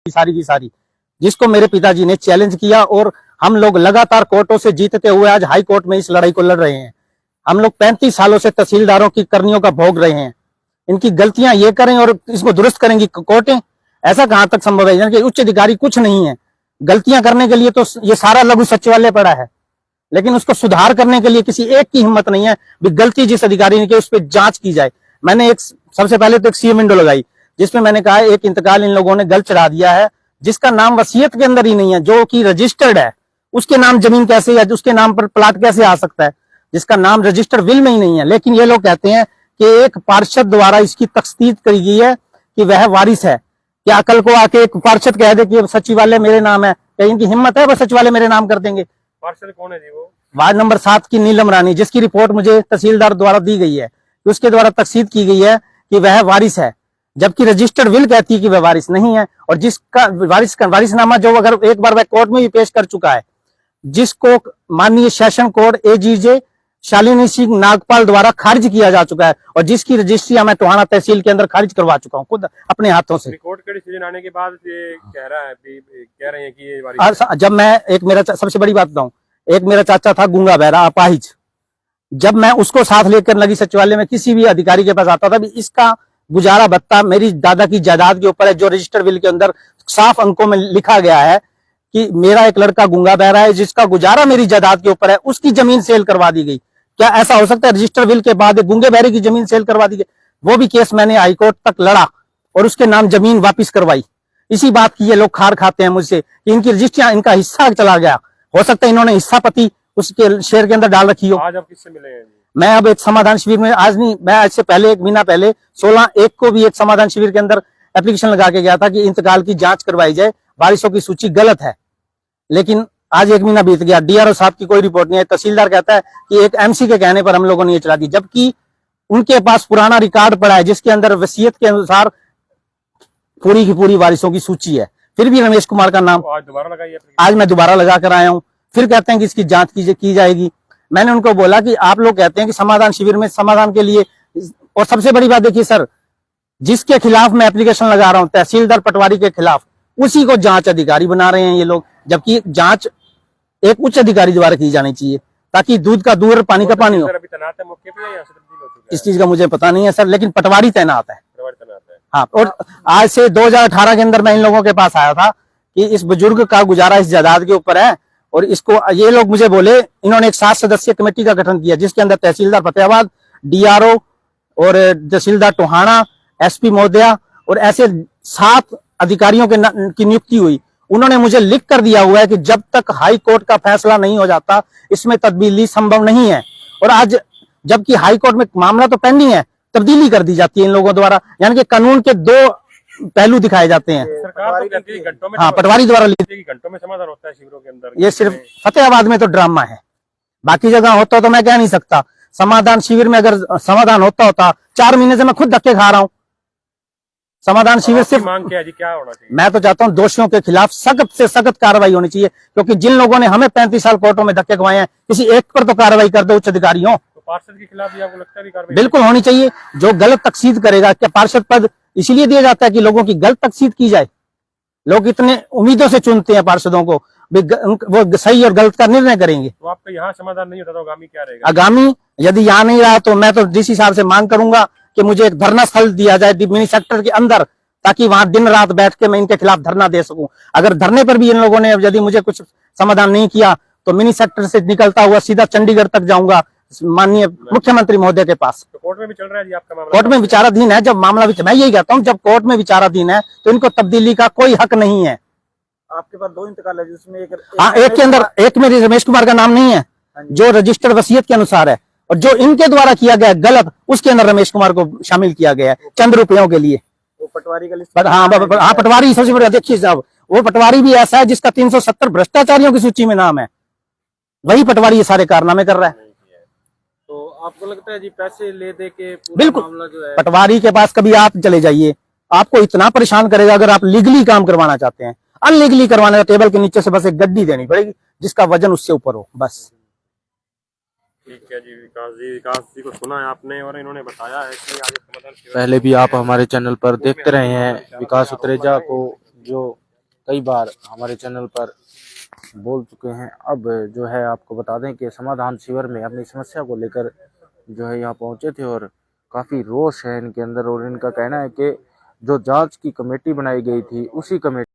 सारी की सारी, जिसको मेरे पिताजी ने चैलेंज किया और हम लोग लगातार कोर्टों से जीतते हुए आज हाई कोर्ट में इस लड़ाई को लड़ रहे हैं। हम लोग 35 सालों से तहसीलदारों की करनियों का भोग रहे हैं। इनकी गलतियां ये करें और इसको दुरुस्त करेंगी कोर्टें, ऐसा कहां तक संभव है? यानी कि उच्च अधिकारी कुछ नहीं है, गलतियां करने के लिए तो ये सारा लघु सचिवालय पड़ा है, लेकिन उसको सुधार करने के लिए किसी एक की हिम्मत नहीं है। गलती जिस अधिकारी ने की उस पर जांच की जाए। मैंने एक सबसे पहले तो एक सीएम विंडो लगाई जिसमें मैंने कहा एक इंतकाल इन लोगों ने गलत चढ़ा दिया है, जिसका नाम वसीयत के अंदर ही नहीं है, जो कि रजिस्टर्ड है, उसके नाम जमीन कैसे या उसके नाम पर प्लाट कैसे आ सकता है, जिसका नाम रजिस्टर्ड विल में ही नहीं है। लेकिन ये लोग कहते हैं कि एक पार्षद द्वारा इसकी तस्दीक करी गई है कि वह वारिस है। क्या कल को आके एक पार्षद कह दे कि सचिवालय मेरे नाम है, क्या इनकी हिम्मत है? वह सचिवालय मेरे नाम कर देंगे। पार्षद कौन है जी? वो वार्ड नंबर 7 की नीलम रानी, जिसकी रिपोर्ट मुझे तहसीलदार द्वारा दी गई है, उसके द्वारा तस्दीक की गई है कि वह वारिस है, जबकि रजिस्टर्ड विल कहती है कि वह वारिस नहीं है। और जिसका वारिसनामा जो अगर एक बार वह कोर्ट में भी पेश कर चुका है, जिसको माननीय सेशन कोर्ट एजीजे शालिनी सिंह नागपाल द्वारा खारिज किया जा चुका है, और जिसकी रजिस्ट्री मैं टोहाना तहसील के अंदर खारिज करवा चुका हूं खुद अपने हाथों से। कोर्ट के डिसीजन आने के बाद ये कह रहे हैं कि ये वारिस। जब मैं एक मेरा सबसे बड़ी बात बताऊं, एक मेरा चाचा था गूंगा बहरा अपाहिज, जब मैं उसको साथ लेकर लगी सचिवालय में किसी भी अधिकारी के पास आता था, भी इसका गुजारा भत्ता मेरी दादा की जायदाद के ऊपर है, जो रजिस्टर विल के अंदर साफ अंकों में लिखा गया है कि मेरा एक लड़का गूंगा बहरा है जिसका गुजारा मेरी जायदाद के ऊपर है, उसकी जमीन सेल करवा दी गई। क्या ऐसा हो सकता है रजिस्टर विल के बाद गूंगे बहरे की जमीन सेल करवा दी गई? वो भी केस मैंने हाईकोर्ट तक लड़ा और उसके नाम जमीन वापिस करवाई। इसी बात की ये लोग खार खाते हैं मुझसे कि इनकी रजिस्ट्रियां, इनका हिस्सा चला गया। हो सकता है इन्होंने हिस्सा पति उसके शेयर के अंदर डाल रखी हो। आज आप किससे मिले हैं? मैं अब एक समाधान शिविर में, आज नहीं, मैं आज से पहले 1 महीना पहले 16/1 को भी एक समाधान शिविर के अंदर एप्लीकेशन लगा के गया था कि इंतकाल की जांच करवाई जाए, वारिसों की सूची गलत है। लेकिन आज 1 महीना बीत गया, डीआरओ साहब की कोई रिपोर्ट नहीं है। तहसीलदार कहता है कि एक एमसी के कहने पर हम लोगों ने ये चला दी, जबकि उनके पास पुराना रिकॉर्ड पड़ा है जिसके अंदर वसीयत के अनुसार पूरी की पूरी वारिसों की सूची है। फिर भी रमेश कुमार का नाम आज दोबारा लगाई? आज मैं दोबारा लगा कर आया हूँ। फिर कहते हैं कि इसकी जांच की जाएगी। मैंने उनको बोला कि आप लोग कहते हैं कि समाधान शिविर में समाधान के लिए, और सबसे बड़ी बात देखिए सर, जिसके खिलाफ मैं एप्लीकेशन लगा रहा हूं तहसीलदार पटवारी के खिलाफ, उसी को जांच अधिकारी बना रहे हैं ये लोग, जबकि जांच एक उच्च अधिकारी द्वारा की जानी चाहिए ताकि दूध का दूध और पानी का पानी हो। अभी तैनात है मौके पे या तब्दील हो चुका है? इस चीज का मुझे पता नहीं है सर, लेकिन पटवारी तैनात है। हाँ, और आज से 2018 के अंदर मैं इन लोगों के पास आया था कि इस बुजुर्ग का गुजारा इस जायदाद के ऊपर है, और इसको ये लोग मुझे बोले, इन्होंने एक 7 सदस्यीय कमेटी का गठन किया जिसके अंदर तहसीलदार फतेहाबाद, डीआरओ और तहसीलदार टोहाना, एसपी महोदया और ऐसे 7 अधिकारियों की नियुक्ति हुई। उन्होंने मुझे लिख कर दिया हुआ है कि जब तक हाई कोर्ट का फैसला नहीं हो जाता इसमें तब्दीली संभव नहीं है। और आज जबकि हाई कोर्ट में मामला तो पेंडिंग है, तब्दीली कर दी जाती है इन लोगों द्वारा, यानी कि कानून के 2 पहलू दिखाए जाते हैं। सरकार तो कहती है घंटों में, हाँ, पटवारी द्वारा घंटों में समाधान होता है शिविरों के अंदर। ये सिर्फ फतेहाबाद में तो ड्रामा है, बाकी जगह होता तो मैं कह नहीं सकता। समाधान शिविर में अगर समाधान होता 4 महीने से मैं खुद धक्के खा रहा हूं। समाधान शिविर सिर्फ मांग क्या है जी, क्या होना चाहिए? मैं तो चाहता हूं दोषियों के खिलाफ सख्त से सख्त कार्रवाई होनी चाहिए, क्योंकि जिन लोगों ने हमें 35 साल कोर्टों में धक्के खवाए हैं, किसी एक पर तो कार्रवाई कर दो उच्च अधिकारियों। तो पार्षद के खिलाफ भी आपको लगता है कार्रवाई बिल्कुल होनी चाहिए। जो गलत तकसीद करेगा, क्या पार्षद पद इसीलिए दिया जाता है कि लोगों की गलत तकसीद की जाए? लोग इतने उम्मीदों से चुनते हैं पार्षदों को, वो सही और गलत का निर्णय करेंगे। तो आपका यहाँ समाधान नहीं होता तो आगामी क्या रहेगा? आगामी यदि यहाँ नहीं रहा तो मैं तो डीसी साहब से मांग करूंगा कि मुझे एक धरना स्थल दिया जाए मिनी सेक्टर के अंदर, ताकि वहां दिन रात बैठ के मैं इनके खिलाफ धरना दे सकूं। अगर धरने पर भी इन लोगों ने यदि मुझे कुछ समाधान नहीं किया तो मिनी सेक्टर से निकलता हुआ सीधा चंडीगढ़ तक जाऊंगा, माननीय मुख्यमंत्री महोदय के पास। तो कोर्ट में भी चल रहा है जी आपका मामला? कोर्ट में विचाराधीन है। जब मामला मैं यही कहता हूँ, जब कोर्ट में विचाराधीन है तो इनको तब्दीली का कोई हक नहीं है। आपके पास 2 इंतकाल है जिसमें एक के अंदर, एक में रमेश कुमार का नाम नहीं है जो रजिस्टर्ड वसीयत के अनुसार है, और जो इनके द्वारा किया गया गलत, उसके अंदर रमेश कुमार को शामिल किया गया है चंद रुपयों के लिए। वो पटवारी का लिस्ट। हाँ, पटवारी सबसे बड़ा। देखिए साहब, वो पटवारी भी ऐसा है जिसका 370 भ्रष्टाचारियों की सूची में नाम है, वही पटवारी ये सारे कारनामे कर रहा है। तो आपको लगता है जी पैसे ले दे के बिल्कुल मामला जो है, पटवारी के पास कभी आप चले जाइए, आपको इतना परेशान करेगा। अगर आप लीगली काम करवाना चाहते हैं, अनलीगली करवाने का टेबल के नीचे से बस एक गड्डी देनी पड़ेगी जिसका वजन उससे ऊपर हो, बस। ठीक है जी। विकास जी को सुना है आपने, और इन्होंने बताया है कि आगे समाधान पहले भी आप हमारे चैनल पर देखते रहे हैं विकास उत्रेजा को, जो कई बार हमारे चैनल पर बोल चुके हैं। अब जो है आपको बता दें कि समाधान शिविर में अपनी समस्या को लेकर जो है यहाँ पहुंचे थे और काफ़ी रोष है इनके अंदर। और इनका कहना है कि जो जांच की कमेटी बनाई गई थी उसी कमेटी